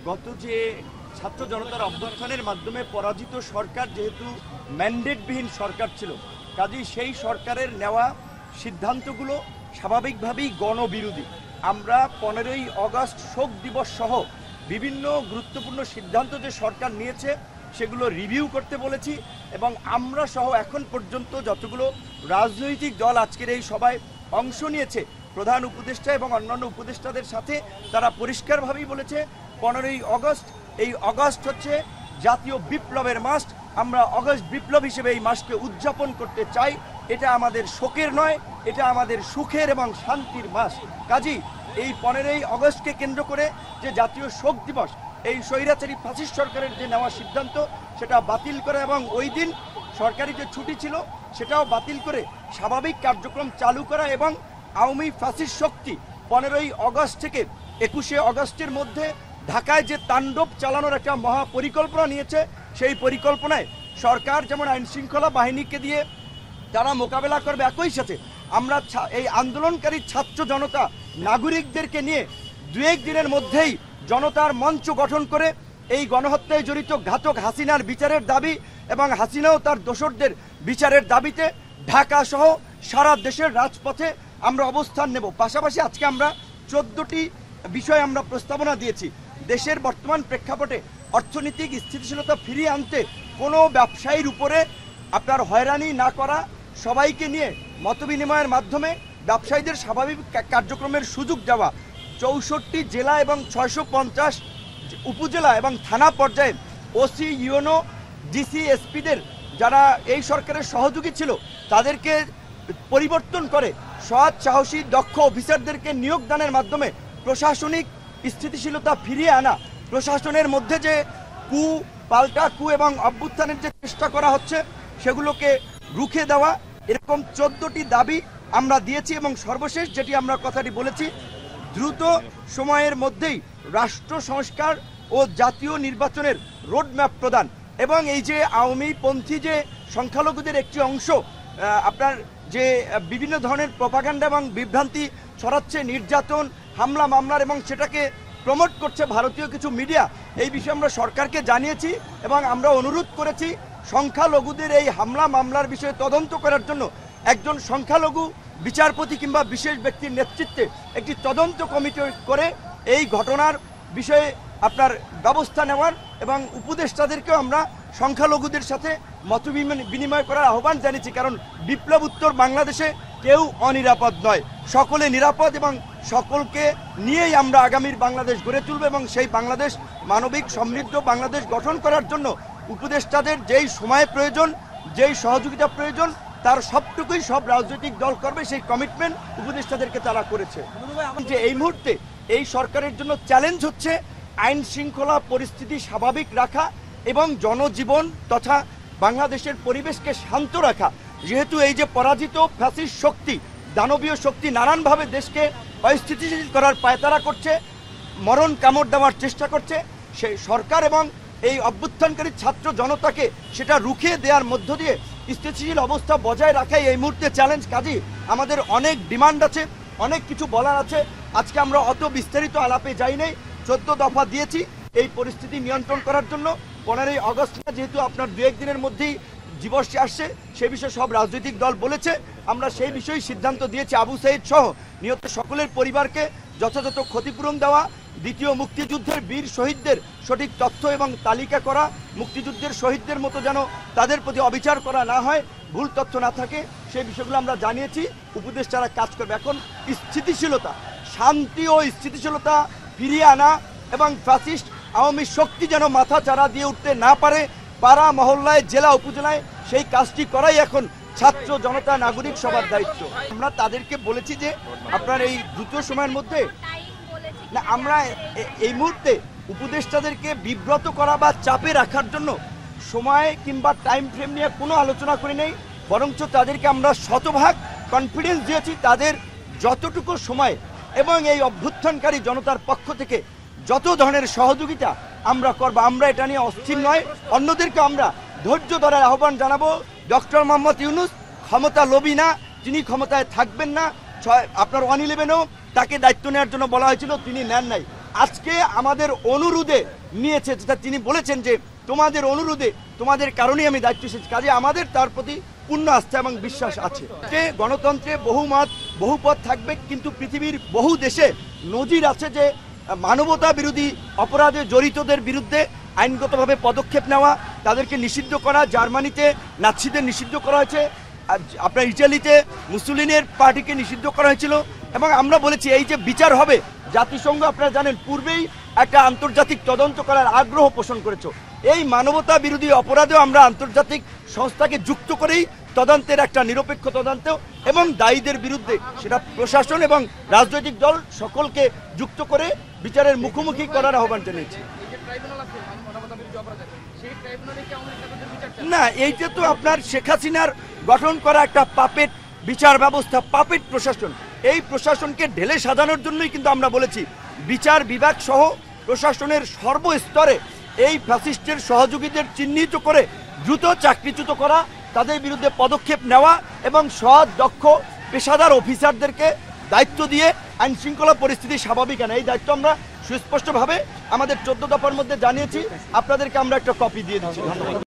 গত যে ছাত্র জনতার অভ্যুত্থানের মাধ্যমে পরাজিত সরকার যেহেতু ম্যান্ডেটবিহীন সরকার ছিল, কাজেই সেই সরকারের নেওয়া সিদ্ধান্তগুলো স্বাভাবিকভাবেই গণবিরোধী। আমরা 15ই আগস্ট শোক দিবস সহ বিভিন্ন গুরুত্বপূর্ণ সিদ্ধান্ত যে সরকার নিয়েছে সেগুলো রিভিউ করতে বলেছি, এবং আমরা সহ এখন পর্যন্ত যতগুলো রাজনৈতিক দল আজকের এই সভায় অংশ নিয়েছে, প্রধান উপদেষ্টা এবং অন্যান্য উপদেষ্টাদের সাথে তারা পরিষ্কারভাবেই বলেছে 15ই আগস্ট, এই আগস্ট হচ্ছে জাতীয় বিপ্লবের মাস। আমরা আগস্ট বিপ্লব হিসেবে এই মাসকে উদযাপন করতে চাই। এটা আমাদের শোকের নয়, এটা আমাদের সুখের এবং শান্তির মাস। কাজেই এই 15ই আগস্টকে কেন্দ্র করে যে জাতীয় শোক দিবস, এই স্বৈরাচারী ফ্যাসিস্ট সরকারের যে নেওয়া সিদ্ধান্ত সেটা বাতিল করে এবং ওই দিন সরকারি যে ছুটি ছিল সেটাও বাতিল করে স্বাভাবিক কার্যক্রম চালু করা, এবং আওয়ামী ফ্যাসিস্ট শক্তি 15ই আগস্ট থেকে 21শে আগস্টের মধ্যে ঢাকায় যে তাণ্ডব চালানোর একটা মহা পরিকল্পনা নিয়েছে, সেই পরিকল্পনায় সরকার যেমন আইন শৃঙ্খলা বাহিনীকে দিয়ে তারা মোকাবেলা করবে, একই সাথে আমরা এই আন্দোলনকারী ছাত্র জনতা নাগরিকদেরকে নিয়ে 2-1 দিনের মধ্যেই জনতার মঞ্চ গঠন করে এই গণহত্যায় জড়িত ঘাতক হাসিনার বিচারের দাবি এবং হাসিনাও তার দোসরদের বিচারের দাবিতে ঢাকা সহ সারা দেশের রাজপথে আমরা অবস্থান নেব। পাশাপাশি আজকে আমরা 14টি বিষয় আমরা প্রস্তাবনা দিয়েছি। দেশের বর্তমান প্রেক্ষাপটে অর্থনৈতিক স্থিতিশীলতা ফিরিয়ে আনতে কোনো ব্যবসায়ীর উপরে আপনার হয়রানি না করা, সবাইকে নিয়ে মতবিনিময়ের মাধ্যমে ব্যবসায়ীদের স্বাভাবিক কার্যক্রমের সুযোগ দেওয়া, 64 জেলা এবং 650 উপজেলা এবং থানা পর্যায়ে ওসি, ইউএনও, ডিসি, এসপিদের যারা এই সরকারের সহযোগী ছিল তাদেরকে পরিবর্তন করে সৎ, সাহসী, দক্ষ অফিসারদেরকে নিয়োগদানের মাধ্যমে প্রশাসনিক স্থিতিশীলতা ফিরিয়ে আনা, প্রশাসনের মধ্যে যে পাল্টা কু এবং অভ্যুত্থানের যে চেষ্টা করা হচ্ছে সেগুলোকে রুখে দেওয়া, এরকম 14টি দাবি আমরা দিয়েছি। এবং সর্বশেষ যেটি আমরা কথাটি বলেছি, দ্রুত সময়ের মধ্যেই রাষ্ট্র সংস্কার ও জাতীয় নির্বাচনের রোডম্যাপ প্রদান, এবং এই যে আওয়ামীপন্থী যে সংখ্যালঘুদের একটি অংশ আপনার যে বিভিন্ন ধরনের প্রপাগান্ডা এবং বিভ্রান্তি ছড়াচ্ছে, নির্যাতন, হামলা মামলার, এবং সেটাকে প্রমোট করছে ভারতীয় কিছু মিডিয়া, এই বিষয়ে আমরা সরকারকে জানিয়েছি এবং আমরা অনুরোধ করেছি সংখ্যালঘুদের এই হামলা মামলার বিষয়ে তদন্ত করার জন্য একজন সংখ্যালঘু বিচারপতি কিংবা বিশেষ ব্যক্তির নেতৃত্বে একটি তদন্ত কমিটি করে এই ঘটনার বিষয়ে আপনার ব্যবস্থা নেওয়ার, এবং উপদেষ্টাদেরকেও আমরা সংখ্যালঘুদের সাথে মত বিনিময় করার আহ্বান জানিয়েছি। কারণ বিপ্লব উত্তর বাংলাদেশে কেউ অনিরাপদ নয়, সকলে নিরাপদ, এবং সকলকে নিয়েই আমরা আগামীর বাংলাদেশ গড়ে তুলব, এবং সেই বাংলাদেশ মানবিক সমৃদ্ধ বাংলাদেশ গঠন করার জন্য উপদেষ্টাদের যেই সময় প্রয়োজন, যেই সহযোগিতা প্রয়োজন, তার সবটুকুই সব রাজনৈতিক দল করবে, সেই কমিটমেন্ট উপদেষ্টাদেরকে তারা করেছে। যে এই মুহূর্তে এই সরকারের জন্য চ্যালেঞ্জ হচ্ছে আইন শৃঙ্খলা পরিস্থিতি স্বাভাবিক রাখা এবং জনজীবন তথা বাংলাদেশের পরিবেশকে শান্ত রাখা। যেহেতু এই যে পরাজিত ফ্যাসিস্ট শক্তি, দানবীয় শক্তি নানানভাবে দেশকে অস্থিতিশীল করার পায়তারা করছে, মরণ কামড় দেওয়ার চেষ্টা করছে, সেই সরকার এবং এই অভ্যুত্থানকারী ছাত্র জনতাকে সেটা রুখে দেওয়ার মধ্য দিয়ে স্থিতিশীল অবস্থা বজায় রাখাই এই মুহূর্তে চ্যালেঞ্জ। কাজী আমাদের অনেক ডিমান্ড আছে, অনেক কিছু বলার আছে। আজকে আমরা অত বিস্তারিত আলাপে যাই নাই, 14 দফা দিয়েছি এই পরিস্থিতি নিয়ন্ত্রণ করার জন্য। 15ই আগস্ট যেহেতু আপনার 2-1 দিনের মধ্যেই দিবসটি আসছে, সে বিষয়ে সব রাজনৈতিক দল বলেছে, আমরা সেই বিষয়ে সিদ্ধান্ত দিয়েছি আবু সাইদ সহ নিহত সকলের পরিবারকে যথাযথ ক্ষতিপূরণ দেওয়া, দ্বিতীয় মুক্তিযুদ্ধের বীর শহীদদের সঠিক তথ্য এবং তালিকা করা, মুক্তিযুদ্ধের শহীদদের মতো যেন তাদের প্রতি অবিচার করা না হয়, ভুল তথ্য না থাকে, সেই বিষয়গুলো আমরা জানিয়েছি। উপদেষ্টারা কাজ করবে। এখন স্থিতিশীলতা, শান্তি ও স্থিতিশীলতা ফিরিয়ে আনা এবং ফ্যাসিস্ট আওয়ামী শক্তি যেন মাথা চাড়া দিয়ে উঠতে না পারে পাড়া মহল্লায়, জেলা উপজেলায়, সেই কাজটি করাই এখন ছাত্র জনতা নাগরিক সবার দায়িত্ব। আমরা তাদেরকে বলেছি যে আপনার এই দ্রুত সময়ের মধ্যে না, আমরা এই মুহূর্তে উপদেষ্টাদেরকে বিব্রত করা বা চাপে রাখার জন্য সময় কিংবা টাইম ফ্রেম নিয়ে কোনো আলোচনা করি নেই, বরঞ্চ তাদেরকে আমরা শতভাগ কনফিডেন্স দিয়েছি তাদের যতটুকু সময় এবং এই অভ্যুত্থানকারী জনতার পক্ষ থেকে যত ধরনের সহযোগিতা আমরা করব। আমরা এটা নিয়ে অস্থির নয়, অন্যদেরকে আমরা ধৈর্য ধরার আহ্বান জানাবো। ডক্টর মোহাম্মদ ইউনূস ক্ষমতা লোভী না, তিনি ক্ষমতায় থাকবেন না। আপনার 111-এও তাকে দায়িত্ব নেওয়ার জন্য বলা হয়েছিল, তিনি নেন নাই। আজকে আমাদের অনুরোধে নিয়েছে, যেটা তিনি বলেছেন যে তোমাদের অনুরোধে তোমাদের কারণেই আমি দায়িত্ব এসেছি, কাজে আমাদের তার প্রতি পূর্ণ আস্থা এবং বিশ্বাস আছে যে গণতন্ত্রে বহুমত বহুপথ থাকবে, কিন্তু পৃথিবীর বহু দেশে নজির আছে যে মানবতা বিরোধী অপরাধে জড়িতদের বিরুদ্ধে আইনগতভাবে পদক্ষেপ নেওয়া, তাদেরকে নিষিদ্ধ করা। জার্মানিতে নাৎসিদের নিষিদ্ধ করা হয়েছে, আপনার ইটালিতে মুসলিনের পার্টিকে নিষিদ্ধ করা হয়েছিল। এবং আমরা বলেছি এই যে বিচার হবে, জাতিসংঘ আপনারা জানেন পূর্বেই একটা আন্তর্জাতিক তদন্ত করার আগ্রহ পোষণ করেছে। এই মানবতা বিরোধী অপরাধেও আমরা আন্তর্জাতিক সংস্থাকে যুক্ত করেই তদন্তের একটা নিরপেক্ষ তদন্ত এবং দায়ীদের বিরুদ্ধে সেটা প্রশাসন এবং রাজনৈতিক দল সকলকে যুক্ত করে বিচারের মুখোমুখি করার আহ্বান জানিয়েছি। না, এইটা তো আপনার শেখ হাসিনার গঠন করা একটা পাপেট বিচার ব্যবস্থা, পাপেট প্রশাসন। এই প্রশাসনকে ঢেলে সাজানোর জন্যই কিন্তু আমরা বলেছি বিচার বিভাগ সহ প্রশাসনের সর্বস্তরে এই ফ্যাসিস্টের সহযোগীদের চিহ্নিত করে দ্রুত চাকরিচ্যুত করা, তাদের বিরুদ্ধে পদক্ষেপ নেওয়া এবং সৎ দক্ষ পেশাদার অফিসারদেরকে দায়িত্ব দিয়ে আইন শৃঙ্খলা পরিস্থিতি স্বাভাবিক আনা, এই দায়িত্ব আমরা সুস্পষ্টভাবে আমাদের 14 দফার মধ্যে জানিয়েছি। আপনাদেরকে আমরা একটা কপি দিয়ে দিচ্ছি। ধন্যবাদ।